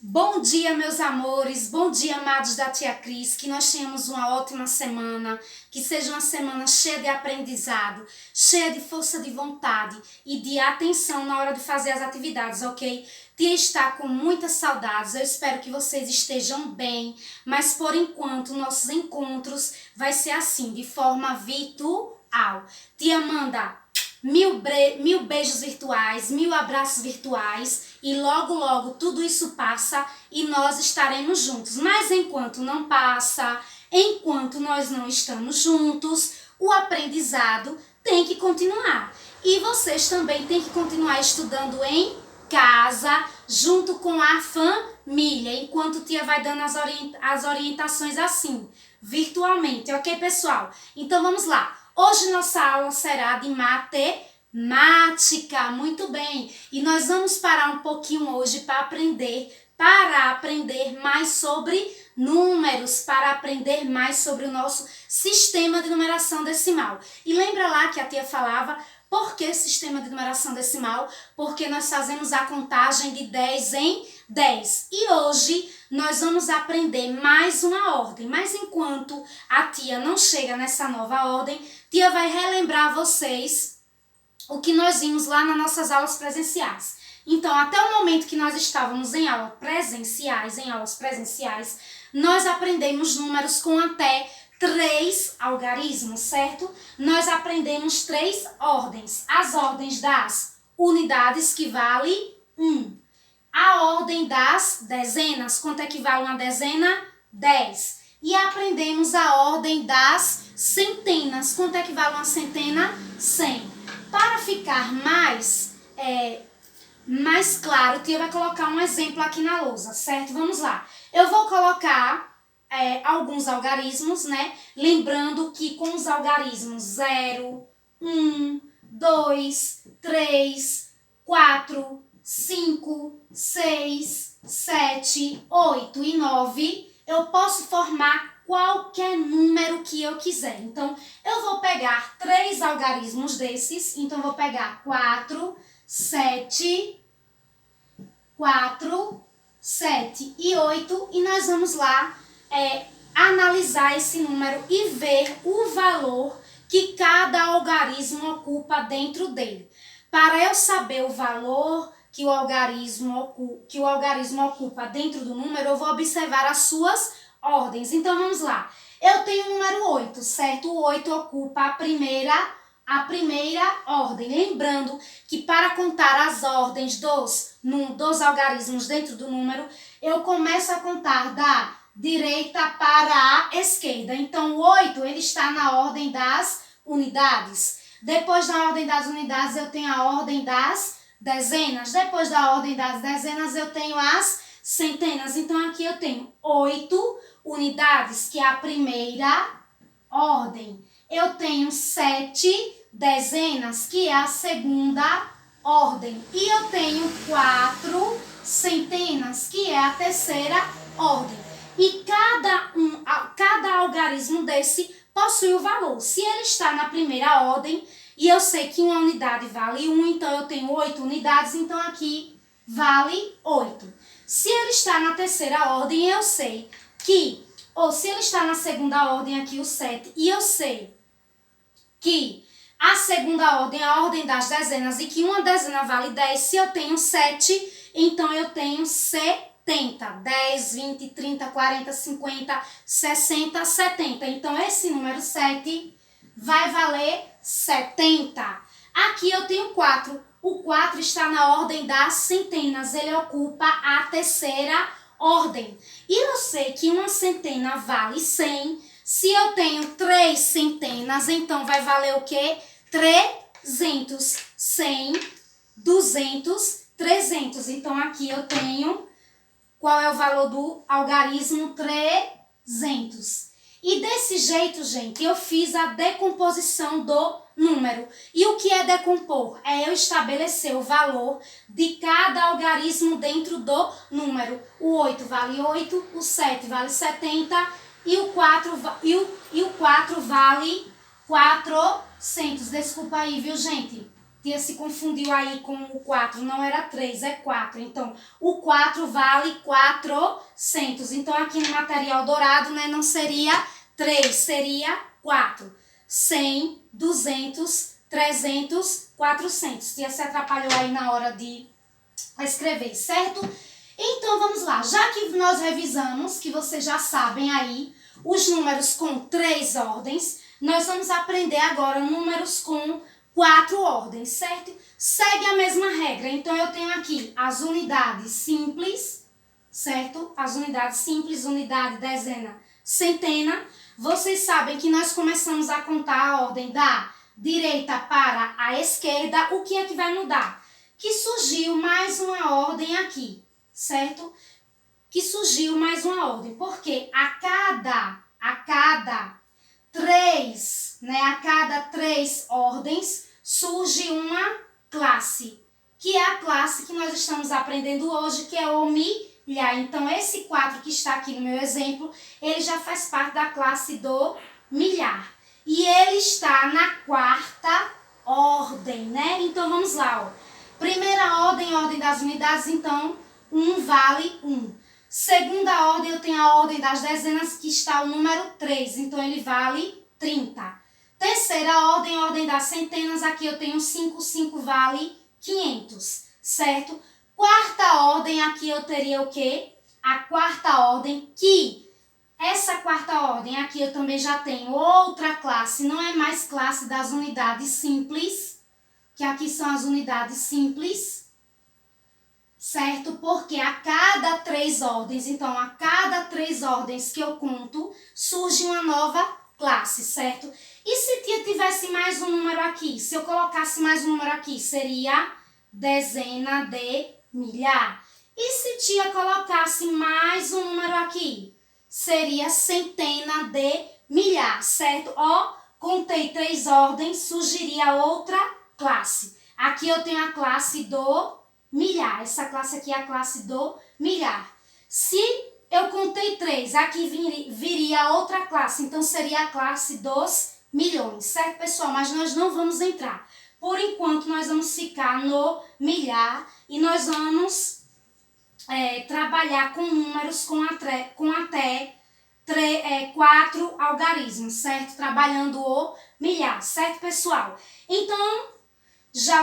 Bom dia, meus amores, bom dia, amados da Tia Cris, que nós tenhamos uma ótima semana, que seja uma semana cheia de aprendizado, cheia de força de vontade e de atenção na hora de fazer as atividades, ok? Tia está com muitas saudades, eu espero que vocês estejam bem, mas por enquanto nossos encontros vai ser assim, de forma virtual. Tia manda mil beijos virtuais, 1000 abraços virtuais e logo tudo isso passa e nós estaremos juntos. Mas enquanto não passa, enquanto nós não estamos juntos, o aprendizado tem que continuar. E vocês também têm que continuar estudando em casa, junto com a família, enquanto tia vai dando as orientações assim, virtualmente, ok, pessoal? Então vamos lá. Hoje nossa aula será de matemática, muito bem. E nós vamos parar um pouquinho hoje para aprender mais sobre números, para aprender mais sobre o nosso sistema de numeração decimal. E lembra lá que a tia falava, por que sistema de numeração decimal? Porque nós fazemos a contagem de 10 em 10. E hoje nós vamos aprender mais uma ordem. Mas enquanto a tia não chega nessa nova ordem, tia vai relembrar a vocês o que nós vimos lá nas nossas aulas presenciais. Então, até o momento que nós estávamos em aulas presenciais, nós aprendemos números com até 3 algarismos, certo? Nós aprendemos 3 ordens. As ordens das unidades, que vale 1. A ordem das dezenas, quanto é que vale uma dezena? 10. E aprendemos a ordem das centenas, quanto é que vale uma centena? 100. Para ficar mais claro, tia vai colocar um exemplo aqui na lousa, certo? Vamos lá. Eu vou colocar alguns algarismos, né? Lembrando que com os algarismos 0, 1, 2, 3, 4, 5, 6, 7, 8 e 9, eu posso formar qualquer número que eu quiser. Então, eu vou pegar 3 algarismos desses. Então, eu vou pegar 4, 7 e 8 e nós vamos lá analisar esse número e ver o valor que cada algarismo ocupa dentro dele. Para eu saber o valor que o algarismo ocupa dentro do número, eu vou observar as suas ordens. Então, vamos lá. Eu tenho o número 8, certo? O 8 ocupa a primeira ordem. Lembrando que para contar as ordens dos algarismos dentro do número, eu começo a contar da direita para a esquerda. Então, o 8 ele está na ordem das unidades. Depois da ordem das unidades, eu tenho a ordem das dezenas. Depois da ordem das dezenas, eu tenho as centenas. Então, aqui eu tenho 8 unidades, que é a primeira ordem. Eu tenho 7 dezenas, que é a segunda ordem. E eu tenho 4 centenas, que é a terceira ordem. E cada algarismo desse possui o valor. Se ele está na primeira ordem, e eu sei que uma unidade vale 1, então eu tenho 8 unidades, então aqui vale 8. Se ele está na terceira ordem, eu sei que, ou se ele está na segunda ordem, aqui o 7, e eu sei que a segunda ordem é a ordem das dezenas e que uma dezena vale 10, se eu tenho 7, então eu tenho 70. 10, 20, 30, 40, 50, 60, 70. Então, esse número 7 vai valer 70. Aqui eu tenho 4. O 4 está na ordem das centenas. Ele ocupa a terceira ordem. E eu sei que uma centena vale 100. Se eu tenho 3 centenas, então vai valer o quê? 300. 100, 200, 300. Então, aqui eu tenho... Qual é o valor do algarismo? 300. E desse jeito, gente, eu fiz a decomposição do número. E o que é decompor? É eu estabelecer o valor de cada algarismo dentro do número. O 8 vale 8, o 7 vale 70 e o 4 vale 400. Desculpa aí, viu, gente? Tia se confundiu aí com o 4, não era 3, é 4. Então, o 4 vale 400. Então, aqui no material dourado, né, não seria 3, seria 4. 100, 200, 300, 400. Tia se atrapalhou aí na hora de escrever, certo? Então, vamos lá. Já que nós revisamos, que vocês já sabem aí, os números com 3 ordens, nós vamos aprender agora números com 4 ordens, certo? Segue a mesma regra. Então, eu tenho aqui as unidades simples, certo? As unidades simples, unidade, dezena, centena. Vocês sabem que nós começamos a contar a ordem da direita para a esquerda. O que é que vai mudar? Que surgiu mais uma ordem aqui, certo? Que surgiu mais uma ordem, porque a cada três ordens surge uma classe, que é a classe que nós estamos aprendendo hoje, que é o milhar. Então, esse 4 que está aqui no meu exemplo, ele já faz parte da classe do milhar. E ele está na 4ª ordem, né? Então, vamos lá, ó. Primeira ordem, ordem das unidades, então, 1 vale 1. Segunda ordem, eu tenho a ordem das dezenas, que está o número 3, então ele vale 30. Terceira ordem, ordem das centenas, aqui eu tenho 5, 5 vale 500, certo? Quarta ordem, aqui eu teria o quê? A quarta ordem, que essa quarta ordem aqui eu também já tenho outra classe, não é mais classe das unidades simples, que aqui são as unidades simples, certo? Porque a cada 3 ordens, então a cada 3 ordens que eu conto, surge uma nova classe, certo? E se tia tivesse mais um número aqui? Se eu colocasse mais um número aqui, seria dezena de milhar. E se tia colocasse mais um número aqui? Seria centena de milhar, certo? Ó, contei 3 ordens, surgiria outra classe. Aqui eu tenho a classe do milhar. Essa classe aqui é a classe do milhar. Se eu contei 3, aqui viria outra classe. Então, seria a classe dos milhões. Certo, pessoal? Mas nós não vamos entrar. Por enquanto, nós vamos ficar no milhar. E nós vamos trabalhar com números com até 4 algarismos. Certo? Trabalhando o milhar. Certo, pessoal? Então,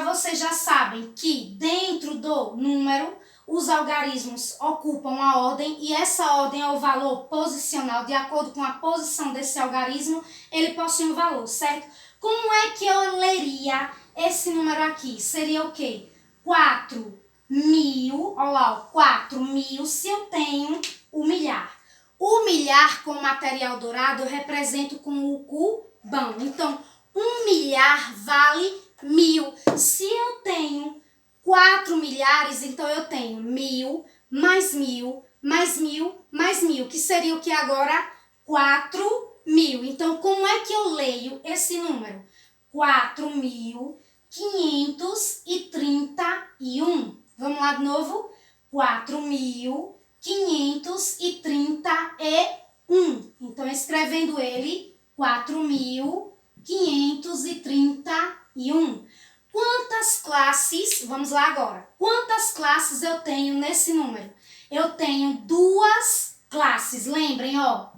vocês já sabem que dentro do número, os algarismos ocupam a ordem e essa ordem é o valor posicional. De acordo com a posição desse algarismo, ele possui um valor, certo? Como é que eu leria esse número aqui? Seria o quê? 4.000, olha lá, 4.000 se eu tenho o milhar. O milhar com material dourado eu represento com o cubão. Então, 1 milhar vale 1.000. Se eu tenho 4 milhares, então eu tenho 1.000 mais 1.000 mais 1.000 mais 1.000, que seria o que agora? 4.000. Então, como é que eu leio esse número? 4.531. Vamos lá de novo? 4.531. Então, escrevendo ele, 4.531. Quantas classes, vamos lá agora, quantas classes eu tenho nesse número? Eu tenho 2 classes, lembrem, ó.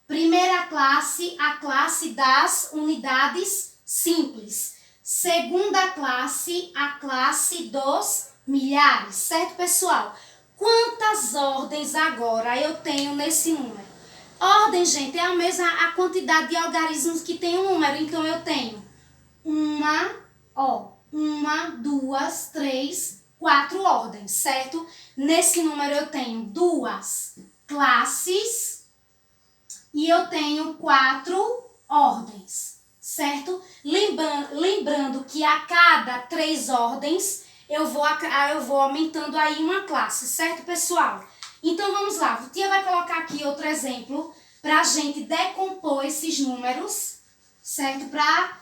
Primeira classe, a classe das unidades simples. Segunda classe, a classe dos milhares, certo, pessoal? Quantas ordens agora eu tenho nesse número? Ordem, gente, é a mesma a quantidade de algarismos que tem um número. Então, eu tenho 1, 2, 3, 4 ordens, certo? Nesse número eu tenho 2 classes e eu tenho 4 ordens, certo? Lembrando que a cada 3 ordens eu vou aumentando aí uma classe, certo, pessoal? Então, vamos lá. A tia vai colocar aqui outro exemplo para a gente decompor esses números, certo? Para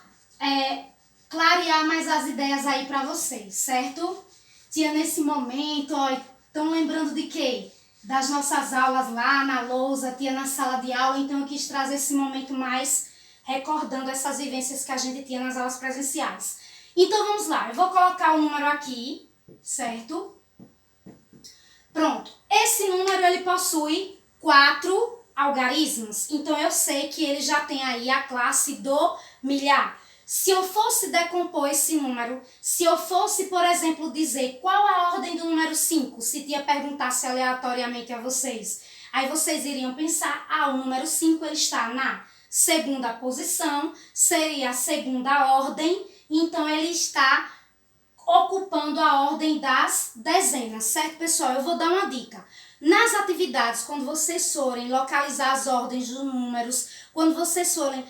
clarear mais as ideias aí para vocês, certo? Tia, nesse momento, ó, estão lembrando de quê? Das nossas aulas lá na lousa, tia, na sala de aula. Então, eu quis trazer esse momento mais recordando essas vivências que a gente tinha nas aulas presenciais. Então, vamos lá. Eu vou colocar o número aqui, certo? Pronto. Esse número, ele possui 4 algarismos. Então, eu sei que ele já tem aí a classe do milhar. Se eu fosse decompor esse número, se eu fosse, por exemplo, dizer qual a ordem do número 5, se tia perguntasse aleatoriamente a vocês, aí vocês iriam pensar, o número 5 ele está na segunda posição, seria a segunda ordem, então ele está ocupando a ordem das dezenas, certo, pessoal? Eu vou dar uma dica. Nas atividades, quando vocês forem localizar as ordens dos números, quando vocês forem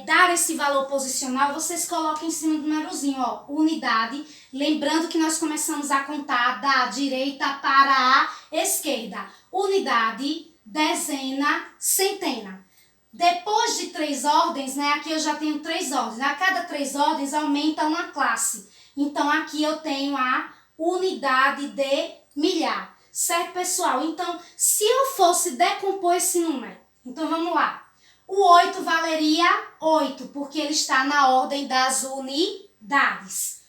dar esse valor posicional, vocês colocam em cima do númerozinho, ó, unidade. Lembrando que nós começamos a contar da direita para a esquerda. Unidade, dezena, centena. Depois de 3 ordens, né, aqui eu já tenho 3 ordens. A cada 3 ordens aumenta uma classe. Então, aqui eu tenho a unidade de milhar. Certo, pessoal? Então, se eu fosse decompor esse número, então vamos lá. O 8 valeria 8, porque ele está na ordem das unidades.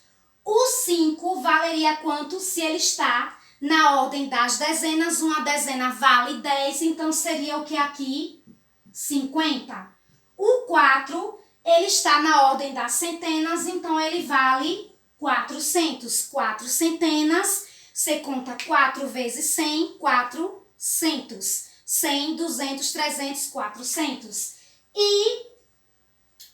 O 5 valeria quanto se ele está na ordem das dezenas? Uma dezena vale 10, então seria o que aqui? 50. O 4, ele está na ordem das centenas, então ele vale 400. 4 centenas, você conta 4 vezes 100, 400. 100, 200, 300, 400. E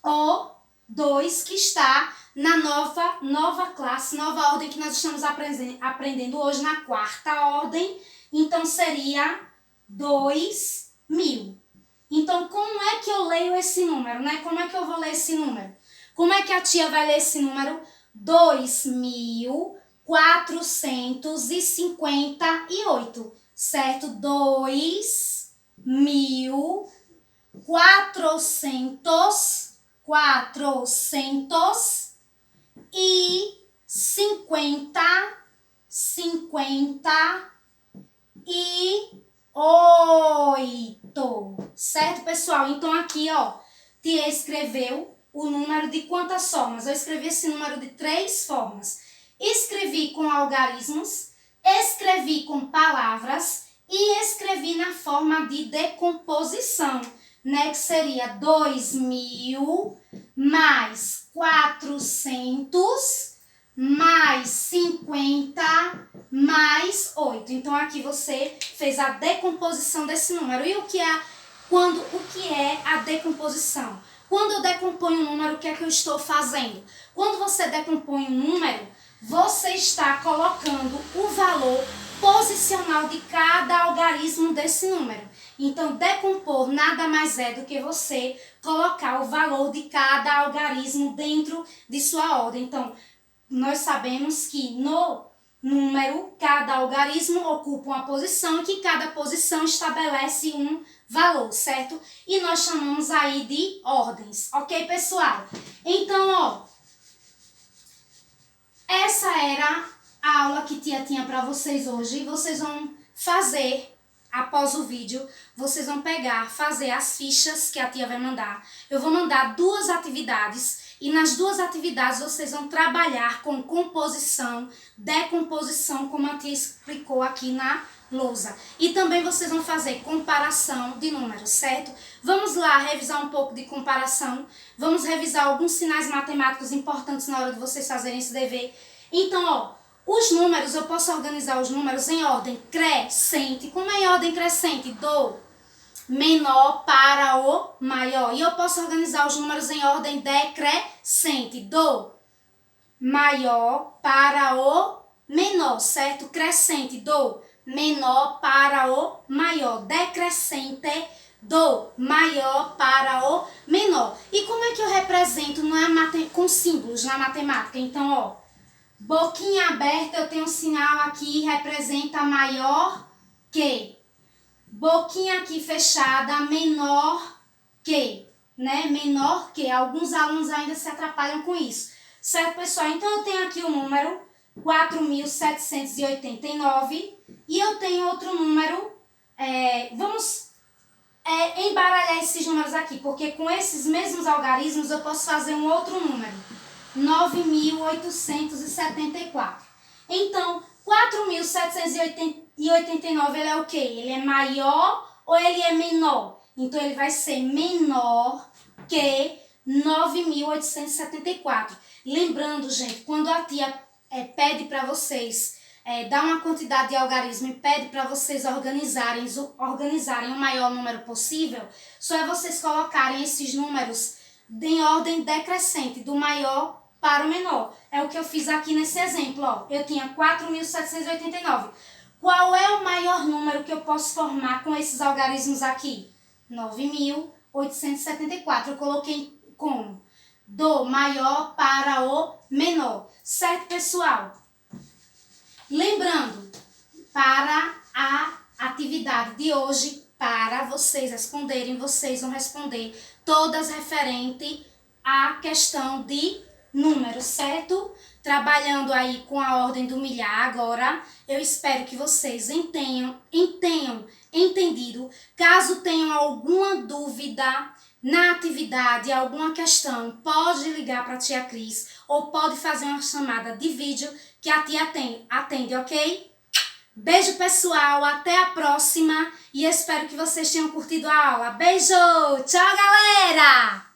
o 2 que está na nova classe, nova ordem que nós estamos aprendendo hoje, na 4ª ordem, então seria 2000. Então, como é que eu leio esse número, né? Como é que eu vou ler esse número? Como é que a tia vai ler esse número? 2458, certo? 2458, certo, pessoal? Então, aqui, ó, tia escreveu o número de quantas formas? Eu escrevi esse número de 3 formas. Escrevi com algarismos, escrevi com palavras e escrevi na forma de decomposição, né? Que seria 2000 mais 400 mais 50 mais 8. Então, aqui você fez a decomposição desse número. E o que é a decomposição? Quando eu decomponho um número, o que é que eu estou fazendo? Quando você decompõe um número, você está colocando o valor posicional de cada algarismo desse número. Então, decompor nada mais é do que você colocar o valor de cada algarismo dentro de sua ordem. Então, nós sabemos que no número, cada algarismo ocupa uma posição e que cada posição estabelece um valor, certo? E nós chamamos aí de ordens, ok, pessoal? Então, ó, essa era a aula que tia tinha para vocês hoje. Vocês vão fazer, após o vídeo, vocês vão fazer as fichas que a tia vai mandar. Eu vou mandar 2 atividades e nas 2 atividades vocês vão trabalhar com composição, decomposição, como a tia explicou aqui na lousa. E também vocês vão fazer comparação de números, certo? Vamos lá revisar um pouco de comparação. Vamos revisar alguns sinais matemáticos importantes na hora de vocês fazerem esse dever. Então, ó, os números, eu posso organizar os números em ordem crescente. Como é em ordem crescente? Do menor para o maior. E eu posso organizar os números em ordem decrescente. Do maior para o menor, certo? Crescente, do menor para o maior. Decrescente, do maior para o menor. E como é que eu represento com símbolos na matemática? Então, ó, boquinha aberta, eu tenho um sinal aqui, representa maior que. Boquinha aqui fechada, menor que, né? Menor que. Alguns alunos ainda se atrapalham com isso. Certo, pessoal? Então, eu tenho aqui o número 4.789 e eu tenho outro número. Vamos embaralhar esses números aqui, porque com esses mesmos algarismos eu posso fazer um outro número. 9.874. Então, 4.789 ele é o quê? Ele é maior ou ele é menor? Então, ele vai ser menor que 9.874. Lembrando, gente, quando a tia pede para vocês, dá uma quantidade de algarismo e pede para vocês organizarem o maior número possível, só é vocês colocarem esses números em ordem decrescente, do maior para o menor. É o que eu fiz aqui nesse exemplo, ó. Eu tinha 4.789. Qual é o maior número que eu posso formar com esses algarismos aqui? 9.874. Eu coloquei como? Do maior para o menor. Certo, pessoal? Lembrando, para a atividade de hoje, para vocês responderem, vocês vão responder todas referente à questão de números, certo? Trabalhando aí com a ordem do milhar agora, eu espero que vocês tenham entendido. Caso tenham alguma dúvida na atividade, alguma questão, pode ligar para a tia Cris ou pode fazer uma chamada de vídeo que a tia atende, ok? Beijo, pessoal, até a próxima e espero que vocês tenham curtido a aula. Beijo! Tchau, galera!